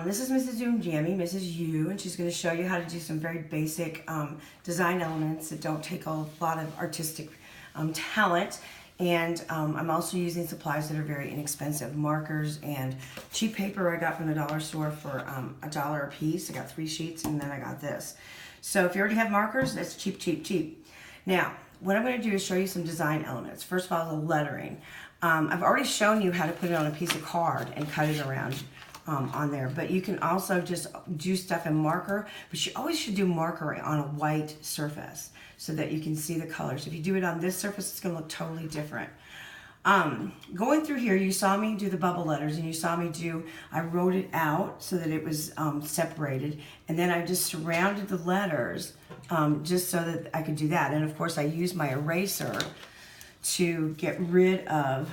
This is Mrs. Doom Jammy, Mrs. U, and she's going to show you how to do some very basic design elements that don't take a lot of artistic talent. And I'm also using supplies that are very inexpensive, markers and cheap paper I got from the dollar store for $1 a piece. I got 3 sheets, and then I got this. So if you already have markers, that's cheap, cheap, cheap. Now, what I'm going to do is show you some design elements. First of all, the lettering. I've already shown you how to put it on a piece of card and cut it around on there, but you can also just do stuff in marker, but you always should do marker on a white surface so that you can see the colors. If you do it on this surface, it's going to look totally different. Going through here, you saw me do the bubble letters, and you saw me I wrote it out so that it was separated, and then I just surrounded the letters just so that I could do that. And of course I used my eraser to get rid of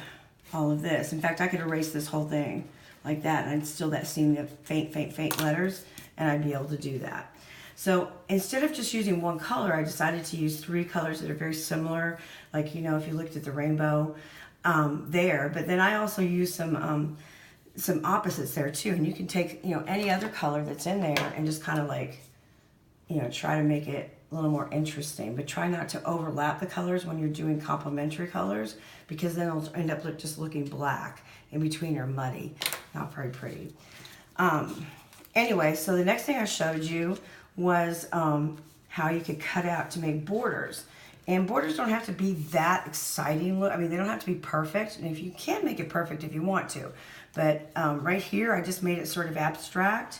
all of this. In fact, I could erase this whole thing like that, and I'd still see the faint letters, and I'd be able to do that. So instead of just using one color, I decided to use 3 colors that are very similar, like, you know, if you looked at the rainbow there. But then I also used some opposites there too, and you can take, you know, any other color that's in there and just kind of like, you know, try to make it a little more interesting, but try not to overlap the colors when you're doing complementary colors, because then it'll end up just looking black in between or muddy. Not very pretty. Anyway, so the next thing I showed you was how you could cut out to make borders. And borders don't have to be that exciting look. I mean, they don't have to be perfect. And if you can make it perfect if you want to. But right here, I just made it sort of abstract.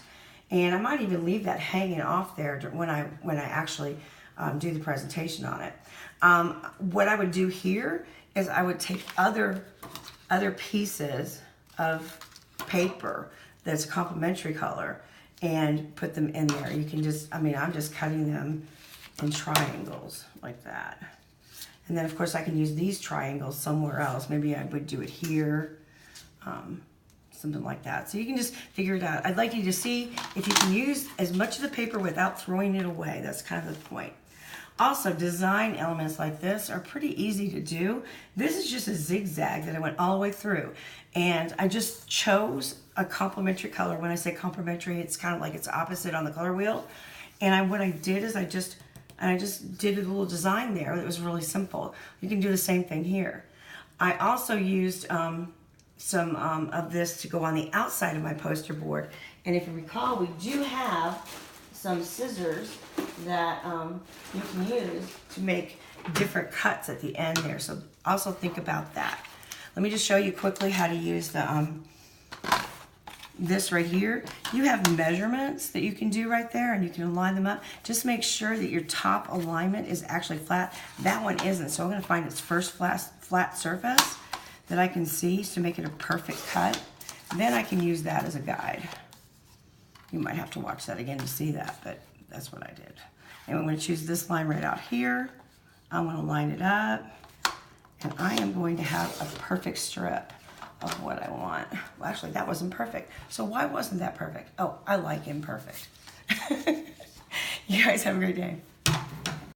And I might even leave that hanging off there when I actually do the presentation on it. What I would do here is I would take other pieces of paper that's a complementary color and put them in there. You can just, I mean, I'm just cutting them in triangles like that. And then of course I can use these triangles somewhere else. Maybe I would do it here, something like that. So you can just figure it out. I'd like you to see if you can use as much of the paper without throwing it away. That's kind of the point. Also, design elements like this are pretty easy to do. This is just a zigzag that I went all the way through. And I just chose a complementary color. When I say complementary, it's kind of like it's opposite on the color wheel. And what I did is I just did a little design there that was really simple. You can do the same thing here. I also used some of this to go on the outside of my poster board. And if you recall, we do have some scissors that you can use to make different cuts at the end there. So also think about that. Let me just show you quickly how to use the this right here. You have measurements that you can do right there, and you can align them up. Just make sure that your top alignment is actually flat. That one isn't, so I'm going to find its first flat surface that I can see to make it a perfect cut. Then I can use that as a guide. You might have to watch that again to see that, but that's what I did. And I'm going to choose this line right out here. I'm going to line it up, and I am going to have a perfect strip of what I want. Well, actually, that wasn't perfect. So why wasn't that perfect? Oh, I like imperfect. You guys have a great day.